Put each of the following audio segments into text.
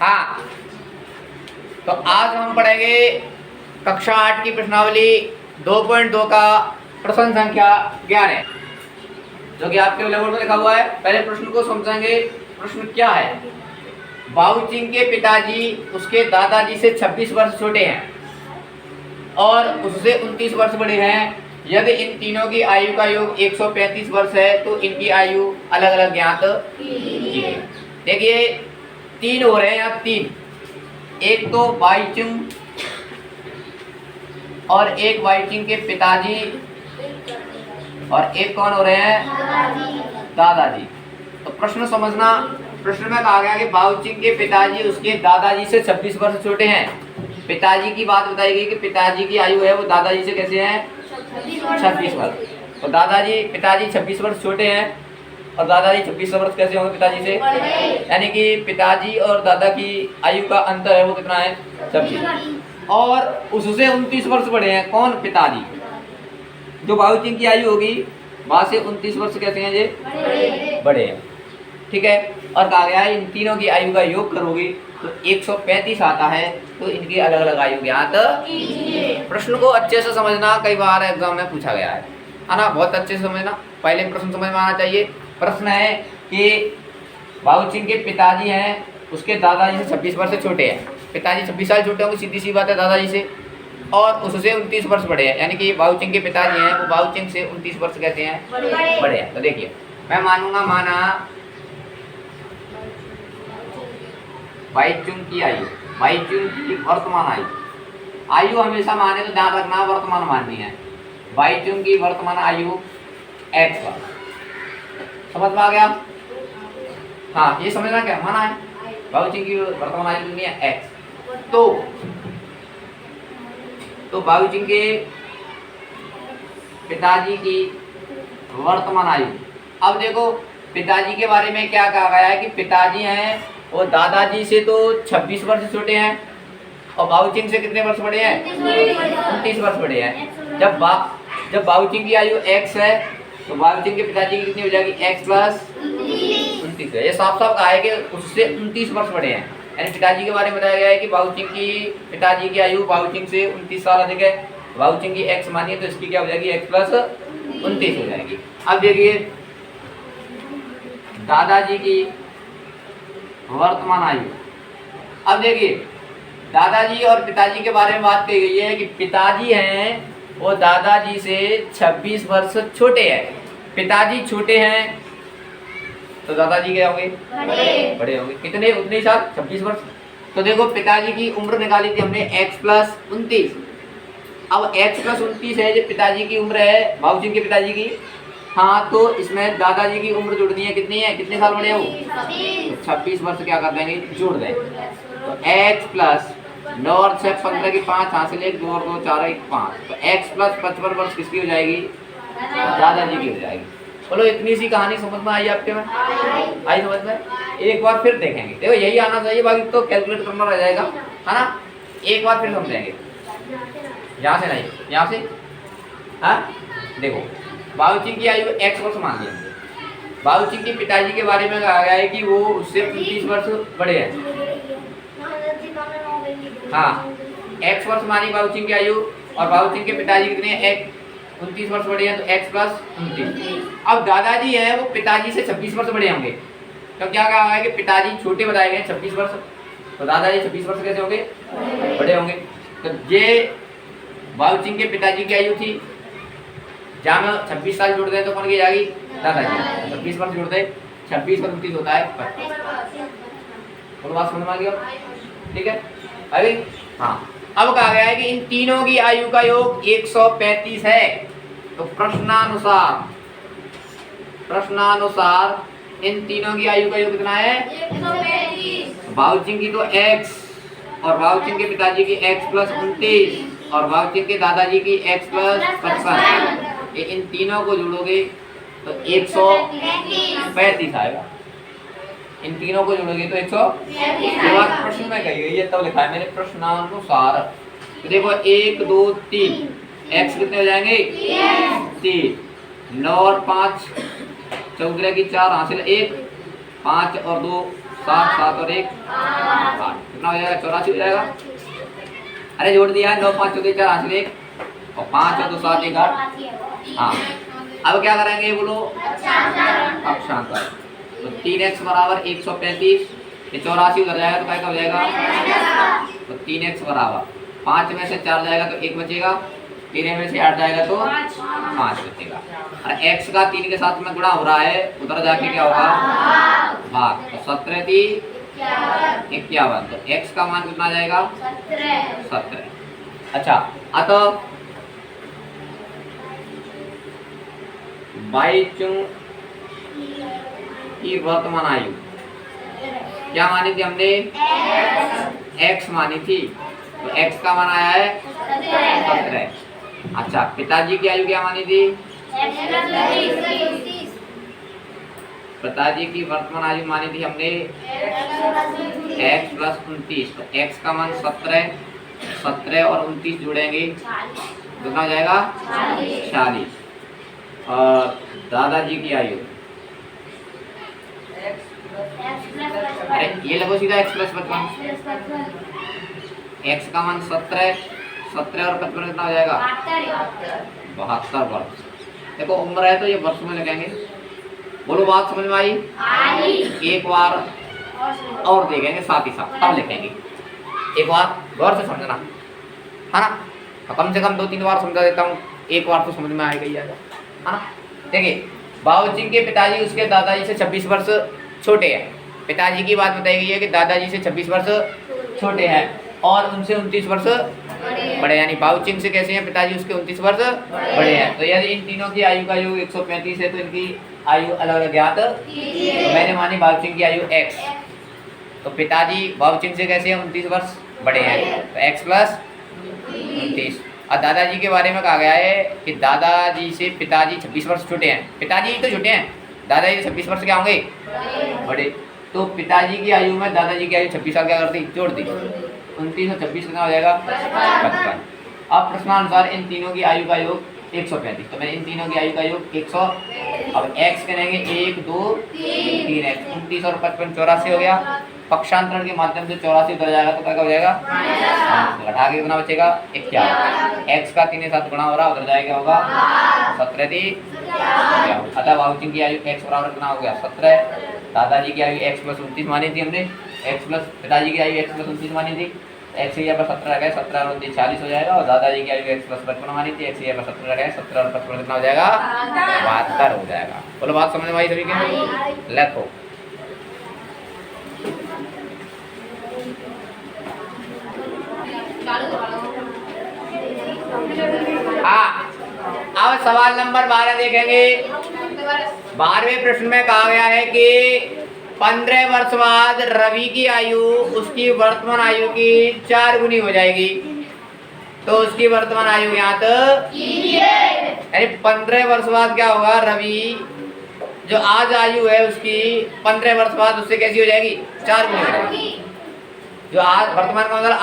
हाँ, तो आज हम पढ़ेंगे कक्षा 8 की प्रश्नावली 2.2 का प्रश्न संख्या 11 जो कि आपके ब्लैकबोर्ड में लिखा हुआ है। पहले प्रश्न को समझेंगे। प्रश्न क्या है? बाउचिंग के पिताजी उसके दादाजी से 26 वर्ष छोटे हैं और उससे 29 वर्ष बड़े हैं। यदि इन तीनों की आयु का योग 135 वर्ष है तो इनकी आयु अलग अलग ज्ञात कीजिए। देखिए तीन हो रहे हैं यहाँ, तीन। एक तो बाइचुंग और एक बाइचुंग के पिताजी और एक कौन हो रहे हैं? दादाजी। तो प्रश्न समझना। प्रश्न में कहा गया कि बाउचिंग के पिताजी उसके दादाजी से 26 वर्ष छोटे हैं। पिताजी की बात बताई गई कि पिताजी की आयु है वो दादाजी से कैसे है? 26 वर्ष। तो पिताजी 26 वर्ष छोटे हैं और दादाजी 26 वर्ष कैसे होंगे पिताजी से? यानी कि पिताजी और दादा की आयु का अंतर है वो कितना है? 26। और उससे 29 वर्ष बड़े हैं। कौन? पिताजी। जो बाउचिंग की आयु होगी वहां से 29 वर्ष कैसे हैं? ये बड़े हैं। ठीक है। और कहा गया है इन तीनों की आयु का योग करोगे तो 135 आता है। तो इनकी अलग अलग आयु ज्ञात कीजिए। प्रश्न को अच्छे से समझना, कई बार एग्जाम में पूछा गया है ना। बहुत अच्छे से समझना। पहले प्रश्न समझ में आना चाहिए। प्रश्न है कि बाउचिंग के पिताजी हैं उसके दादाजी से 26 वर्ष से छोटे हैं। पिताजी 26 साल छोटे होंगे, सीधी सी बात है, दादाजी से। और उससे 29 वर्ष बड़े हैं। यानी कि बाउचिंग के पिताजी हैं वो बाउचिंग से 29 वर्ष कहते हैं बड़े हैं। तो देखिए मैं मानूंगा, माना बाइचुंग की आयु, बाइचुंग की वर्तमान आयु हमेशा माने तो ध्यान रखना वर्तमान माननी है। बाइचुंग की वर्तमान आयु x वर्ष। समझ में आ गया? हाँ, ये समझना क्या माना है? बाइचुंग की वर्तमान आयु कितनी है? x। तो बाइचुंग के पिताजी की वर्तमान आयु। अब देखो पिताजी के बारे में क्या कहा गया है कि पिताजी हैं और दादाजी से तो 26 वर्ष छोटे हैं और बाउचिंग से कितने वर्ष बड़े हैं? 29 वर्ष बड़े हैं। जब बाउचिंग की आयु x है तो बाउचिंग के पिताजी की कितनी हो जाएगी? x प्लस 29 है। ये साफ साफ कहा है कि उससे 29 वर्ष बड़े हैं। यानी पिताजी के बारे में बताया गया है कि बाउचिंग की पिताजी की आयु बाउचिंग से 29 साल अधिक है। बाउचिंग की x मानिए तो इसकी क्या हो जाएगी? x प्लस 29 हो जाएगी। अब देखिए दादाजी की वर्तमान आयु। अब देखिए दादाजी और पिताजी के बारे में बात कही गई है कि पिताजी हैं वो दादाजी से 26 वर्ष छोटे हैं। पिताजी छोटे हैं तो दादाजी क्या होंगे? बड़े होंगे। कितने? उतने साल, 26 वर्ष। तो देखो पिताजी की उम्र निकाली थी हमने x प्लस 29। अब x प्लस 29 है जो पिताजी की उम्र है बाबूजी के पिताजी की। हाँ, तो इसमें दादाजी की उम्र जोड़नी है। कितनी है? कितने साल बड़े हो? 26 वर्ष क्या कर देंगे? जोड़ देंगे। तो x प्लस 9 और 6 15 की 5 हासिल 1 2 और 2 4 1 5। तो x प्लस 55 वर्ष किसकी हो जाएगी? दादाजी की हो जाएगी। बोलो इतनी सी कहानी समझ में आई आपके में? आई समझ में? एक बार फिर देखेंगे। देखो यही आना चाहिए, बाकी तो कैलकुलेट करना रह जाएगा, है ना। एक बार फिर समझेंगे। यहाँ से नहीं, यहाँ से। हाँ देखो बाबूजी की आयु x वर्ष मान लिया। बाबूजी के पिताजी के बारे में कहा गया है कि वो उससे 29 वर्ष बड़े हैं। हाँ, x वर्ष मानी बाबूजी की आयु और बाबूजी के पिताजी कितने हैं? 29 वर्ष बड़े हैं तो x प्लस 29। अब दादाजी हैं वो पिताजी से 26 वर्ष बड़े होंगे। तो क्या कहा है कि पिताजी छोटे बताए गए 26 वर्ष, तो दादाजी 26 वर्ष कैसे होंगे? बड़े होंगे। तो ये बाबूजी के पिताजी की आयु थी, जहाँ में 26 साल जोड़ दें तो कौन की जाएगी? दादाजी। 26 वर्ष जोड़ दें, 26 और 29 होता है 25। तो बात समझ में आ गई? ठीक है अभी। हाँ, अब कहा गया है कि इन तीनों की आयु का योग 135 है। तो प्रश्नानुसार इन तीनों की आयु का योग कितना है? 135। बाबूजी की तो x और बाबूजी के पिताजी की x प्लस 29 और बाबूजी के दादाजी की x प्लस 55। इन तीनों को जोड़ोगे तो 135 आएगा। इन तीनों को जोड़ोगे तो 135। बात प्रश्न में कही गई है तब लिखा है मैंने प्रश्नानुसार। तो देखो 1 2 3 x कितने हो जाएंगे? 3। 9 और 5 14 की 4 हासिल 1 5 और 2 7 7 और 1 8, कितना हो जाएगा? 84 हो जाएगा। अरे जोड़ दिया है, 9 5 14 4 8 1 और 5 और 2 7 1 8। हाँ, अब क्या करेंगे बोलो? अक्षांतर। तो 3x बराबर 135, ये 84 उधर जाएगा तो क्या हो जाएगा? तो 3x बराबर 5 में से 4 जाएगा तो 1 बचेगा, 3 में से 8 जाएगा तो 5 बचेगा। और x का 3 के साथ में गुणा हो रहा है, उधर जाके क्या होगा? भाग। तो 17 थी 51, तो x का मान कितना जाएगा? 17। अच्छा, अतः बाईचुंग की वर्तमान आयु क्या मानी थी हमने? x मानी थी, तो x का मान आया है 17। अच्छा, पिताजी की आयु क्या मानी थी? पिताजी की वर्तमान आयु मानी थी हमने x + 29, तो x का मान 17 और 29 जोड़ेंगे कितना हो जाएगा? 46। और दादाजी की आयु, अरे ये लगो सीधा x + 55, x का मान 17 और 55 कितना हो जाएगा? 72 वर्ष। देखो उम्र है तो ये वर्ष में लगाएंगे। बोलो बात समझ में आई? एक बार और देखेंगे साथ ही साथ, तब लिखेंगे। एक बार गौर से समझना है ना, कम से कम 2-3 बार समझा देता हूँ, एक बार तो समझ में आएगा ही आएगा, है ना। देखिए, बाबूजी के पिताजी उसके दादाजी से 26 वर्ष छोटे हैं। पिताजी की बात बताई गई है कि दादाजी से 26 वर्ष छोटे हैं और उनसे 29 वर्ष बड़े, यानी बाबूजी से कैसे हैं? पिताजी उसके 29 वर्ष बड़े हैं। तो यदि इन तीनों की आयु का योग 135 है तो इनकी आयु अलग अलग ज्ञात। तो मैंने मानी बाबूजी की आयु x, तो पिताजी बाबूजी से कैसे हैं? 29 वर्ष बड़े हैं, तो x + 29। और दादाजी के बारे में कहा गया है कि दादाजी से पिताजी 26 वर्ष छोटे हैं। पिताजी तो छोटे हैं, दादाजी से 26 वर्ष क्या होंगे? बड़े। तो पिताजी की आयु में दादाजी की आयु 26 साल क्या कर दी? जोड़ दी। 29 और 26 कितना हो जाएगा? 55। अब प्रश्नानुसार इन तीनों की आयु का योग 135, तो मैं इन तीनों की आयु का योग 100। अब x करेंगे 1 2 3x, 29 और 55 84 हो गया। पक्षांतरण के माध्यम से 84 उतर जाएगा तो क्या हो जाएगा? घटा के कितना बचेगा? 51। x का 3 के साथ गुणा हो रहा, उधर जाएगा होगा 17 थी। अतः बाबूजी की आयु x बराबर कितना हो गया? 17। दादाजी की आयु x + 29 मानी थी हमने, पिताजी की आयु x + 29 मानी थी, x यहाँ पर 17 रह गए, 17 और 29 40 हो जाएगा। और दादाजी की आयु x + 55 मानी थी, x यहाँ पर 17 रह गए, 17 और 55 कितना हो जाएगा? 72 हो जाएगा। बोलो बात समझ में आई सभी के? लिखो। हाँ, अब सवाल नंबर 12 देखेंगे। 12वें प्रश्न में कहा गया है कि 15 वर्ष बाद रवि की आयु उसकी वर्तमान आयु की 4 गुनी हो जाएगी। तो उसकी वर्तमान आयु यहाँ तक, यानी 15 वर्ष बाद क्या होगा? रवि जो आज आयु है उसकी 15 वर्ष बाद उससे कैसी हो जाएगी? 4 गुनी हो जाएगी। जो आज वर्तमान का मतलब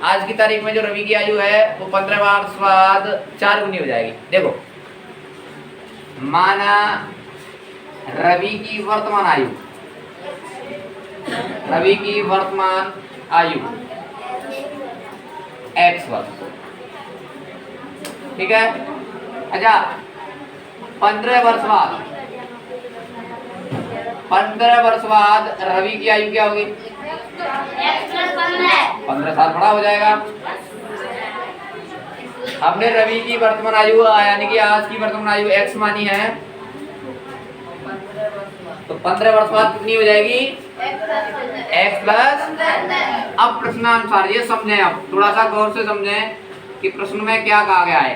आज की तारीख में जो रवि की आयु है वो 15 वर्ष बाद 4 गुनी हो जाएगी। देखो, माना रवि की वर्तमान आयु, x वर्ष, ठीक है। अच्छा, 15 वर्ष बाद रवि की आयु क्या होगी? 15 साल बड़ा हो जाएगा। हमने रवि की वर्तमान आयु यानी कि आज की वर्तमान आयु x मानी है, तो 15 वर्ष बाद कितनी हो जाएगी? x + अब प्रश्नानुसार ये समझें, आप थोड़ा सा गौर से समझें कि प्रश्न में क्या कहा गया है।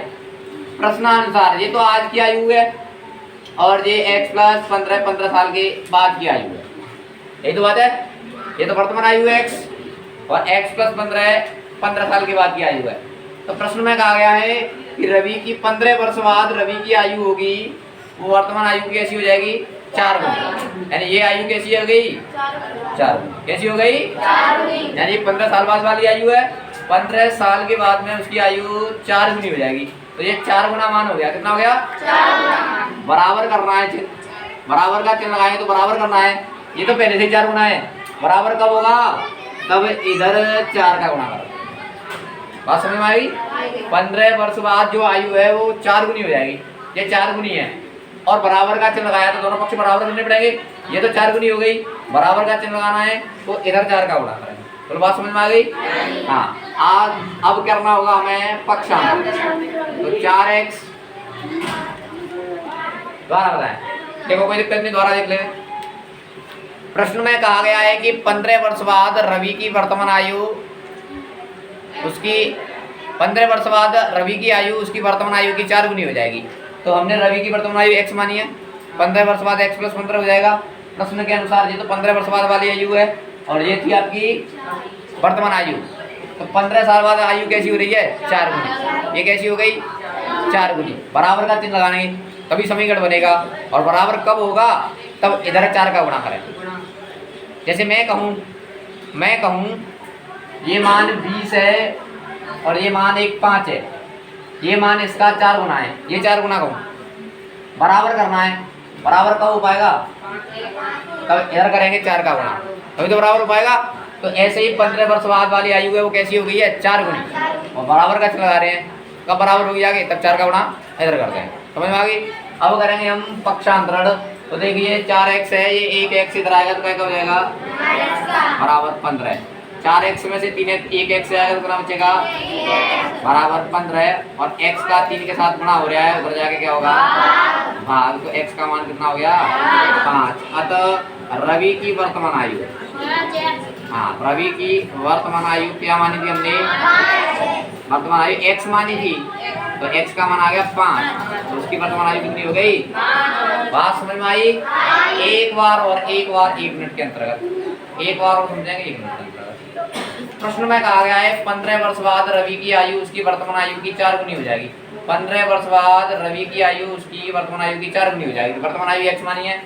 प्रश्नानुसार ये तो आज की आयु है और ये x + 15 साल के बाद की आयु है, यही तो बात है। ये तो वर्तमान आयु है x और x + 15 साल के बाद की आयु है। तो प्रश्न में कहा गया है कि रवि की 15 वर्ष बाद रवि की आयु होगी, वो वर्तमान आयु की कैसी हो जाएगी? 4 गुनी। यानी ये आयु कैसी हो गई? 4 गुनी। कैसी हो गई? 4 गुनी। यानी 15 साल बाद वाली आयु है, 15 साल के बाद में उसकी आयु 4 गुनी हो जाएगी। तो ये 4 गुना मान हो गया। कितना हो गया? 4 गुना। बराबर करना है, बराबर का चिन्ह लगाएंगे तो बराबर करना है। ये तो पहले से 4 गुना है, बराबर कब होगा, तब इधर 4 का गुणा करो। बात समझ में आई? 15 वर्ष बाद जो आयु है वो 4 गुनी हो जाएगी, ये 4 गुनी है, और बराबर का चिन्ह लगाया तो दोनों पक्ष बराबर करने पड़ेंगे। ये तो 4 गुनी हो गई, बराबर का चिन्ह लगाना है तो इधर 4 का गुणा करेंगे। तो बात समझ में आ गई? हाँ, आज अब करना होगा हमें पक्षांतर। तो 4x द्वारा बताएं, देखो कोई दिक्कत नहीं, द्वारा देख ले। प्रश्न में कहा गया है कि 15 वर्ष बाद रवि की वर्तमान आयु उसकी 15 वर्ष बाद रवि की आयु उसकी वर्तमान आयु की 4 गुनी हो जाएगी। तो हमने रवि की वर्तमान आयु x मानी है, 15 वर्ष बाद x + 15 हो जाएगा। प्रश्न के अनुसार ये तो 15 वर्ष बाद वाली आयु है और ये थी आपकी वर्तमान आयु। तो 15 साल बाद आयु कैसी हो रही है, 4 गुनी। ये कैसी हो गई, 4 गुनी। बराबर का चिन्ह लगाएंगे तभी समीकरण बनेगा, और बराबर कब होगा, तब इधर 4 का गुणा करें। जैसे मैं कहूँ ये मान 20 है और ये मान 5 है, ये मान इसका 4 गुना है, ये 4 गुना कहूँ, बराबर करना है। बराबर कब हो पाएगा, तब इधर करेंगे 4 का गुणा, तभी तो बराबर हो पाएगा। तो ऐसे ही 15 वर्ष बाद वाली आयु है वो कैसी हो गई है, 4 गुनी, और बराबर का लगा रहे हैं, कब बराबर हो गई आगे, तब 4 का गुणा इधर करते हैं। समझ में आ गई? अब करेंगे हम पक्षांतरण। तो देखिए 4x है, ये 1x इधर आएगा तो क्या हो जाएगा, बराबर 15। 4x में से 1x से आएगा तो कितना बचेगा, बराबर 15, और x का 3 के साथ गुणा हो रहा है, उधर जाके क्या होगा, भाग। तो x का मान कितना हो गया, 5। अतः रवि की वर्तमान आयु, हाँ रवि की वर्तमान आयु क्या मानी थी हमने, वर्तमान आयु x मानी थी, तो x का मान आ गया 5, तो उसकी वर्तमान आयु कितनी हो गई। बात समझ में आई? एक बार और 1 मिनट के अंतर्गत, एक बार और समझेंगे 1 मिनट के अंतर्गत। प्रश्न में कहा गया है 15 वर्ष बाद रवि की आयु उसकी वर्तमान आयु की 4 गुनी हो जाएगी। 15 वर्ष बाद रवि की आयु उसकी वर्तमान आयु की 4 गुनी हो जाएगी। वर्तमान आयु x मानी है,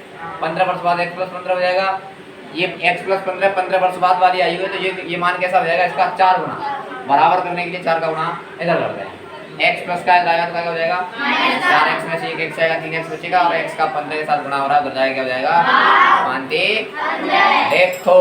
15 वर्ष बाद x + 15 हो जाएगा। ये x + 15 वर्ष बाद वाली आयु है, तो ये मान कैसा हो जाएगा, इसका 4 गुना। बराबर करने के लिए 4 का गुणा इधर करते हैं। x प्लस का इधर आएगा तो क्या हो जाएगा, 4x में से 1x आएगा, 3x बचेगा, और x का 15 के साथ गुणा हो रहा है, उधर जाएगा क्या हो जाएगा, मानते देखो।